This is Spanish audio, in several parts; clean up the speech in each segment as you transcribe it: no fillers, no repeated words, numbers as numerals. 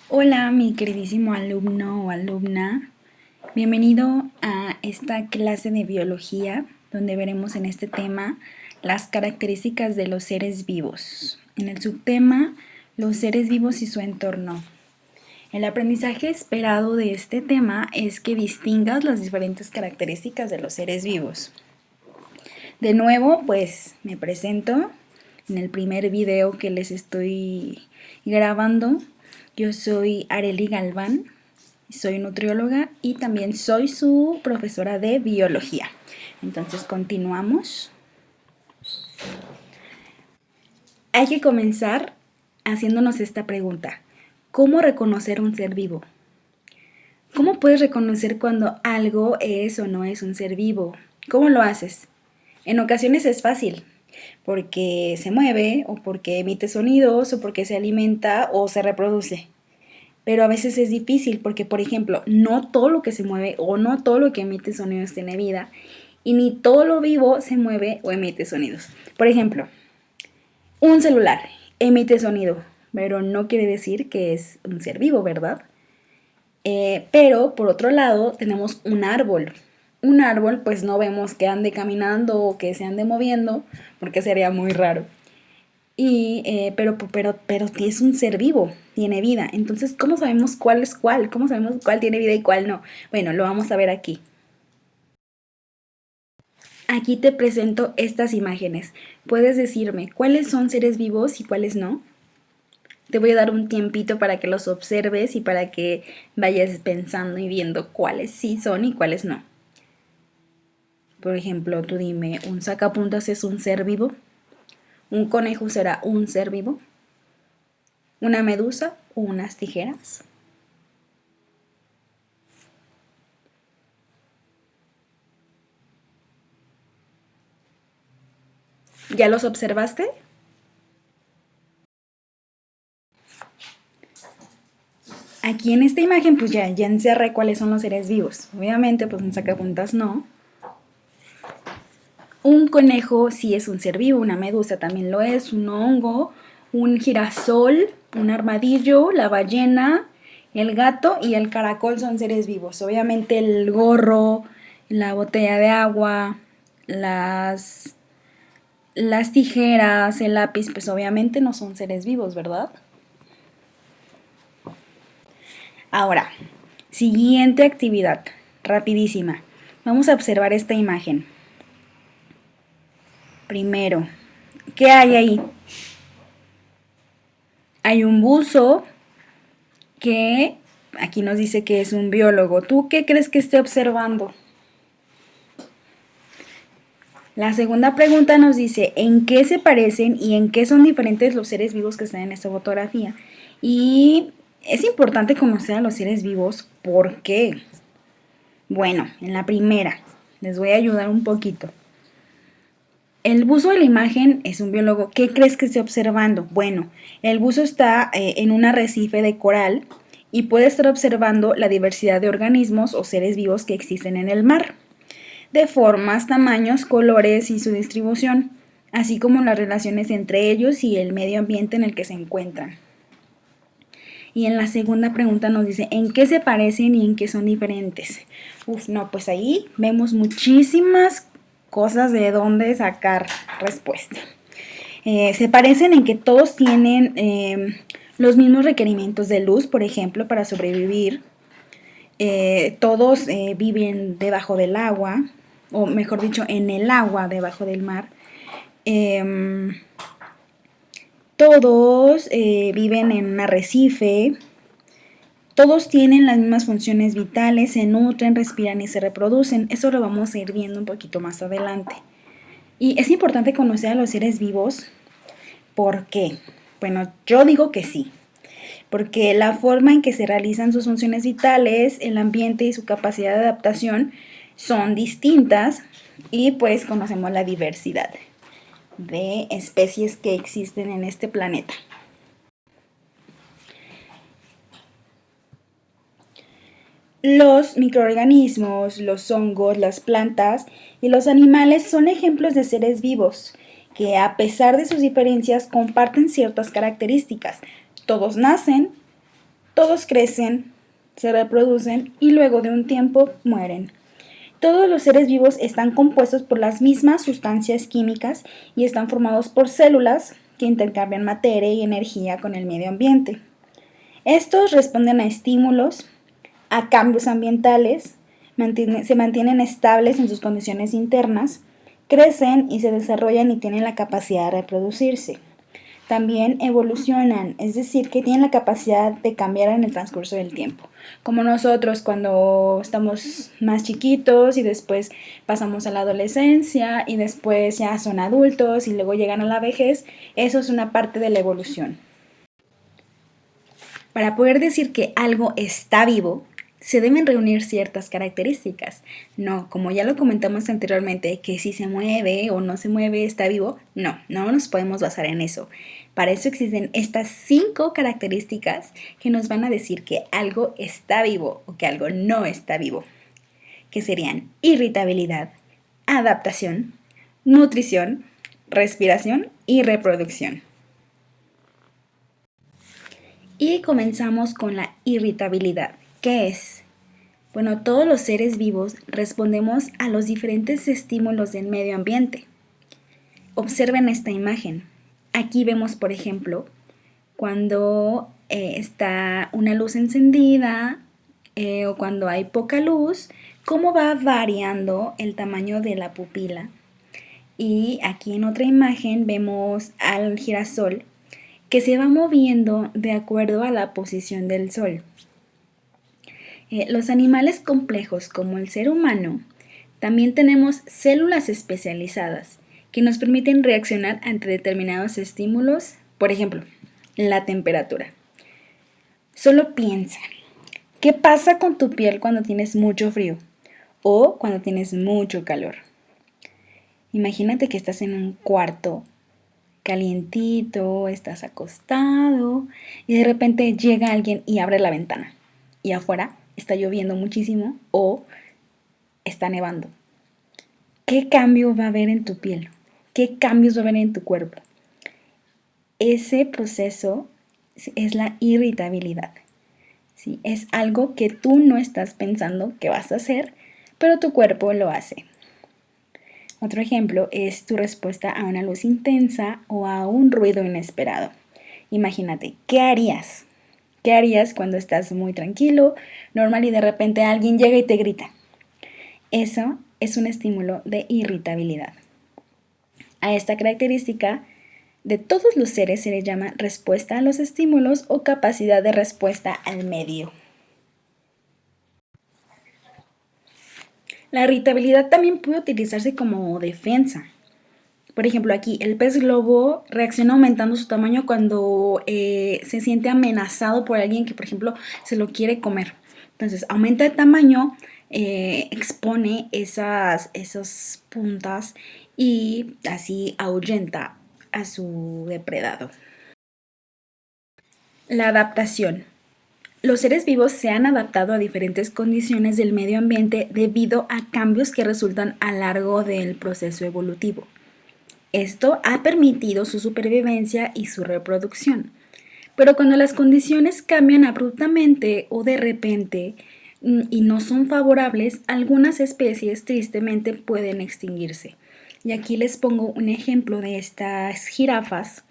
Hola, mi queridísimo alumno o alumna. Bienvenido a esta clase de biología, donde veremos en este tema las características de los seres vivos. En el subtema, los seres vivos y su entorno. El aprendizaje esperado de este tema es que distingas las diferentes características de los seres vivos. De nuevo, pues me presento en el primer video que les estoy grabando. Yo soy Arely Galván, soy nutrióloga y también soy su profesora de biología. Entonces continuamos. Hay que comenzar haciéndonos esta pregunta. ¿Cómo reconocer un ser vivo? ¿Cómo puedes reconocer cuando algo es o no es un ser vivo? ¿Cómo lo haces? En ocasiones es fácil, porque se mueve o porque emite sonidos o porque se alimenta o se reproduce. Pero a veces es difícil porque, por ejemplo, no todo lo que se mueve o no todo lo que emite sonidos tiene vida y ni todo lo vivo se mueve o emite sonidos. Por ejemplo, un celular emite sonido, pero no quiere decir que es un ser vivo, ¿verdad? Pero por otro lado tenemos un árbol. Un árbol pues no vemos que ande caminando o que se ande moviendo porque sería muy raro. Pero es un ser vivo, tiene vida. Entonces, ¿cómo sabemos cuál es cuál? ¿Cómo sabemos cuál tiene vida y cuál no? Bueno, lo vamos a ver aquí. Aquí te presento estas imágenes. ¿Puedes decirme cuáles son seres vivos y cuáles no? Te voy a dar un tiempito para que los observes y para que vayas pensando y viendo cuáles sí son y cuáles no. Por ejemplo, tú dime, ¿un sacapuntas es un ser vivo? ¿Un conejo será un ser vivo? ¿Una medusa o unas tijeras? ¿Ya los observaste? Aquí en esta imagen pues ya encerré cuáles son los seres vivos. Obviamente pues un sacapuntas no. Un conejo sí es un ser vivo, una medusa también lo es, un hongo, un girasol, un armadillo, la ballena, el gato y el caracol son seres vivos. Obviamente el gorro, la botella de agua, las tijeras, el lápiz, pues obviamente no son seres vivos, ¿verdad? Ahora, siguiente actividad, rapidísima. Vamos a observar esta imagen. Primero, ¿qué hay ahí? Hay un buzo que aquí nos dice que es un biólogo. ¿Tú qué crees que esté observando? La segunda pregunta nos dice en qué se parecen y en qué son diferentes los seres vivos que están en esta fotografía. Y es importante conocer a los seres vivos. ¿Por qué? Bueno, en la primera, les voy a ayudar un poquito. El buzo de la imagen es un biólogo. ¿Qué crees que esté observando? Bueno, el buzo está en un arrecife de coral y puede estar observando la diversidad de organismos o seres vivos que existen en el mar, de formas, tamaños, colores y su distribución, así como las relaciones entre ellos y el medio ambiente en el que se encuentran. Y en la segunda pregunta nos dice, ¿en qué se parecen y en qué son diferentes? No, pues ahí vemos muchísimas cosas de dónde sacar respuesta. Se parecen en que todos tienen los mismos requerimientos de luz, por ejemplo, para sobrevivir. Todos viven debajo del agua, o mejor dicho, en el agua debajo del mar. Todos viven en un arrecife. Todos tienen las mismas funciones vitales, se nutren, respiran y se reproducen. Eso lo vamos a ir viendo un poquito más adelante. Y es importante conocer a los seres vivos. ¿Por qué? Bueno, yo digo que sí. Porque la forma en que se realizan sus funciones vitales, el ambiente y su capacidad de adaptación son distintas y pues conocemos la diversidad de especies que existen en este planeta. Los microorganismos, los hongos, las plantas y los animales son ejemplos de seres vivos que a pesar de sus diferencias comparten ciertas características. Todos nacen, Todos crecen, se reproducen y luego de un tiempo mueren. Todos los seres vivos están compuestos por las mismas sustancias químicas y están formados por células que intercambian materia y energía con el medio ambiente. Estos responden a estímulos, a cambios ambientales, se mantienen estables en sus condiciones internas, crecen y se desarrollan y tienen la capacidad de reproducirse. También evolucionan, es decir, que tienen la capacidad de cambiar en el transcurso del tiempo. Como nosotros cuando estamos más chiquitos y después pasamos a la adolescencia y después ya son adultos y luego llegan a la vejez, eso es una parte de la evolución. Para poder decir que algo está vivo, se deben reunir ciertas características. No, como ya lo comentamos anteriormente, que si se mueve o no se mueve está vivo, no nos podemos basar en eso. Para eso existen estas 5 características que nos van a decir que algo está vivo o que algo no está vivo, que serían irritabilidad, adaptación, nutrición, respiración y reproducción. Y comenzamos con la irritabilidad. ¿Qué es? Bueno, todos los seres vivos respondemos a los diferentes estímulos del medio ambiente. Observen esta imagen. Aquí vemos, por ejemplo, cuando está una luz encendida o cuando hay poca luz, cómo va variando el tamaño de la pupila. Y aquí en otra imagen vemos al girasol que se va moviendo de acuerdo a la posición del sol. Los animales complejos como el ser humano, también tenemos células especializadas que nos permiten reaccionar ante determinados estímulos, por ejemplo, la temperatura. Solo piensa, ¿qué pasa con tu piel cuando tienes mucho frío o cuando tienes mucho calor? Imagínate que estás en un cuarto calientito, estás acostado y de repente llega alguien y abre la ventana y afuera está lloviendo muchísimo o está nevando. ¿Qué cambio va a haber en tu piel? ¿Qué cambios va a haber en tu cuerpo? Ese proceso es la irritabilidad. ¿Sí? Es algo que tú no estás pensando que vas a hacer, pero tu cuerpo lo hace. Otro ejemplo es tu respuesta a una luz intensa o a un ruido inesperado. Imagínate, ¿qué harías? ¿Qué harías cuando estás muy tranquilo, normal y de repente alguien llega y te grita? Eso es un estímulo de irritabilidad. A esta característica de todos los seres se le llama respuesta a los estímulos o capacidad de respuesta al medio. La irritabilidad también puede utilizarse como defensa. Por ejemplo, aquí el pez globo reacciona aumentando su tamaño cuando se siente amenazado por alguien que, por ejemplo, se lo quiere comer. Entonces, aumenta el tamaño, expone esas puntas y así ahuyenta a su depredador. La adaptación. Los seres vivos se han adaptado a diferentes condiciones del medio ambiente debido a cambios que resultan a lo largo del proceso evolutivo. Esto ha permitido su supervivencia y su reproducción. Pero cuando las condiciones cambian abruptamente o de repente y no son favorables, algunas especies tristemente pueden extinguirse. Y aquí les pongo un ejemplo de estas jirafas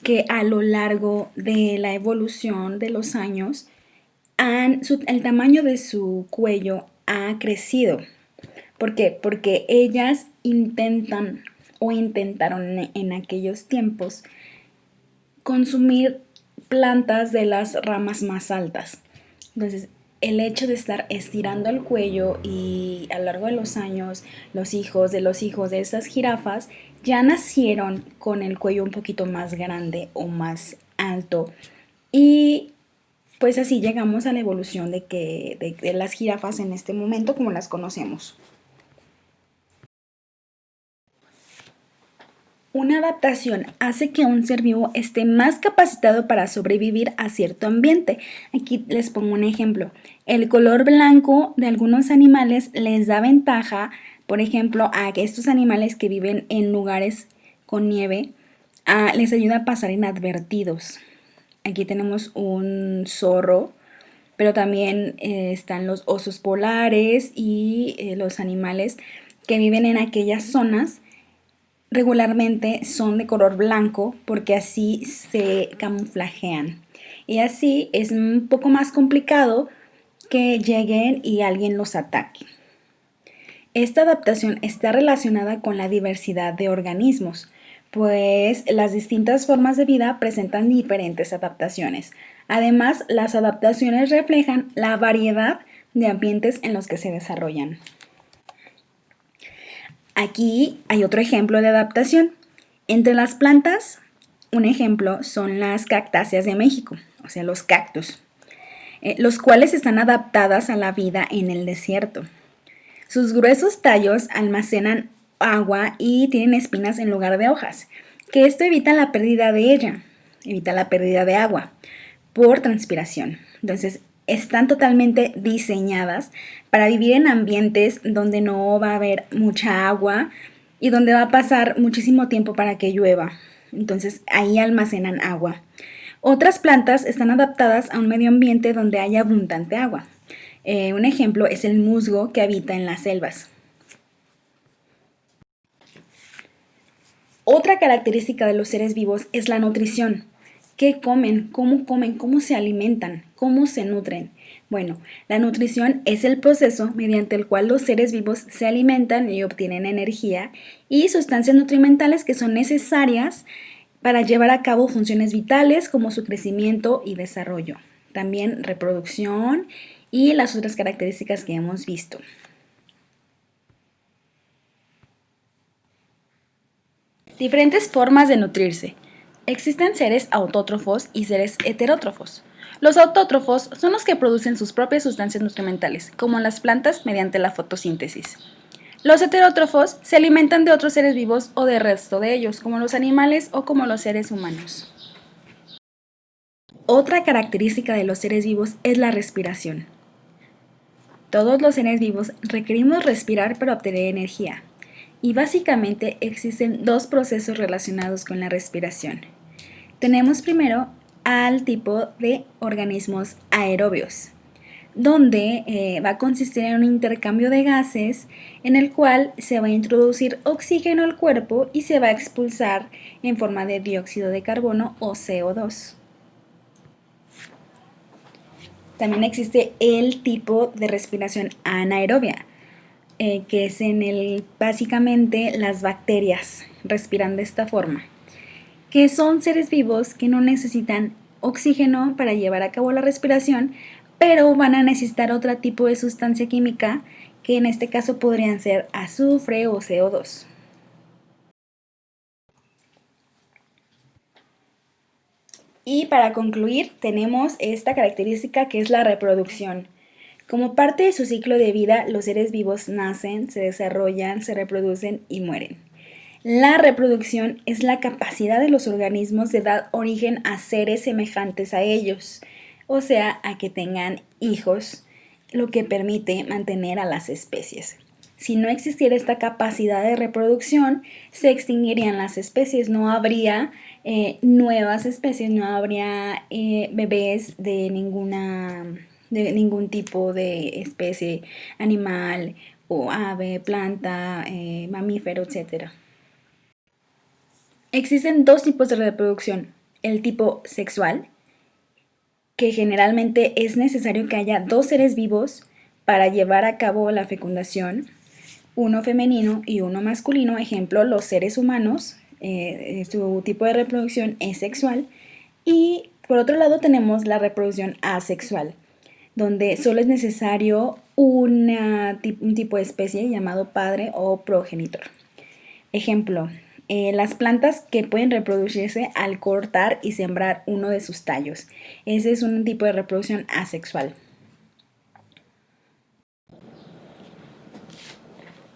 que a lo largo de la evolución de los años el tamaño de su cuello ha crecido. ¿Por qué? Porque ellas intentan o intentaron en aquellos tiempos consumir plantas de las ramas más altas. Entonces, el hecho de estar estirando el cuello y a lo largo de los años, los hijos de esas jirafas ya nacieron con el cuello un poquito más grande o más alto. Y pues así llegamos a la evolución de las jirafas en este momento como las conocemos. Una adaptación hace que un ser vivo esté más capacitado para sobrevivir a cierto ambiente. Aquí les pongo un ejemplo. El color blanco de algunos animales les da ventaja, por ejemplo, a estos animales que viven en lugares con nieve, les ayuda a pasar inadvertidos. Aquí tenemos un zorro, pero también están los osos polares y los animales que viven en aquellas zonas. Regularmente son de color blanco porque así se camuflajean. Y así es un poco más complicado que lleguen y alguien los ataque. Esta adaptación está relacionada con la diversidad de organismos, pues las distintas formas de vida presentan diferentes adaptaciones. Además, las adaptaciones reflejan la variedad de ambientes en los que se desarrollan. Aquí hay otro ejemplo de adaptación. Entre las plantas, un ejemplo son las cactáceas de México, o sea, los cactus, los cuales están adaptadas a la vida en el desierto. Sus gruesos tallos almacenan agua y tienen espinas en lugar de hojas, que esto evita la pérdida de ella, evita la pérdida de agua por transpiración. Entonces, están totalmente diseñadas para vivir en ambientes donde no va a haber mucha agua y donde va a pasar muchísimo tiempo para que llueva. Entonces, ahí almacenan agua. Otras plantas están adaptadas a un medio ambiente donde haya abundante agua. Un ejemplo es el musgo que habita en las selvas. Otra característica de los seres vivos es la nutrición. ¿Qué comen? ¿Cómo se alimentan? ¿Cómo se nutren? Bueno, la nutrición es el proceso mediante el cual los seres vivos se alimentan y obtienen energía y sustancias nutrimentales que son necesarias para llevar a cabo funciones vitales como su crecimiento y desarrollo. También reproducción y las otras características que hemos visto. Diferentes formas de nutrirse. Existen seres autótrofos y seres heterótrofos. Los autótrofos son los que producen sus propias sustancias nutrimentales, como las plantas mediante la fotosíntesis. Los heterótrofos se alimentan de otros seres vivos o del resto de ellos, como los animales o como los seres humanos. Otra característica de los seres vivos es la respiración. Todos los seres vivos requerimos respirar para obtener energía. Y básicamente existen dos procesos relacionados con la respiración. Tenemos primero al tipo de organismos aerobios, donde va a consistir en un intercambio de gases en el cual se va a introducir oxígeno al cuerpo y se va a expulsar en forma de dióxido de carbono o CO2. También existe el tipo de respiración anaerobia, que es básicamente las bacterias respiran de esta forma, que son seres vivos que no necesitan oxígeno para llevar a cabo la respiración, pero van a necesitar otro tipo de sustancia química, que en este caso podrían ser azufre o CO2. Y para concluir, tenemos esta característica que es la reproducción. Como parte de su ciclo de vida, los seres vivos nacen, se desarrollan, se reproducen y mueren. La reproducción es la capacidad de los organismos de dar origen a seres semejantes a ellos, o sea, a que tengan hijos, lo que permite mantener a las especies. Si no existiera esta capacidad de reproducción, se extinguirían las especies, no habría nuevas especies, no habría bebés de ningún tipo de especie animal o ave, planta, mamífero, etc. Existen dos tipos de reproducción. El tipo sexual, que generalmente es necesario que haya dos seres vivos para llevar a cabo la fecundación, uno femenino y uno masculino. Ejemplo, los seres humanos, su tipo de reproducción es sexual. Y por otro lado tenemos la reproducción asexual, donde solo es necesario un tipo de especie llamado padre o progenitor. Ejemplo, las plantas que pueden reproducirse al cortar y sembrar uno de sus tallos. Ese es un tipo de reproducción asexual.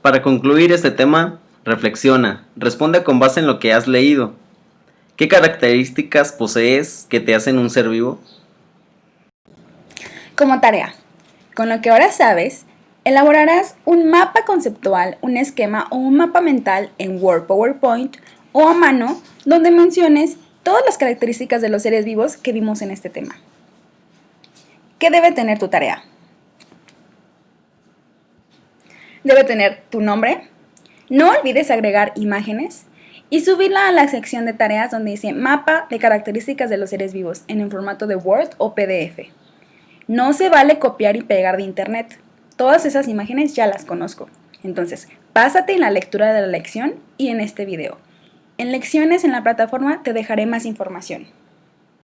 Para concluir este tema, reflexiona, responde con base en lo que has leído. ¿Qué características posees que te hacen un ser vivo? Como tarea, con lo que ahora sabes, elaborarás un mapa conceptual, un esquema o un mapa mental en Word, PowerPoint o a mano, donde menciones todas las características de los seres vivos que vimos en este tema. ¿Qué debe tener tu tarea? Debe tener tu nombre. No olvides agregar imágenes y subirla a la sección de tareas donde dice mapa de características de los seres vivos en el formato de Word o PDF. No se vale copiar y pegar de internet. Todas esas imágenes ya las conozco. Entonces, pásate en la lectura de la lección y en este video. En lecciones en la plataforma te dejaré más información.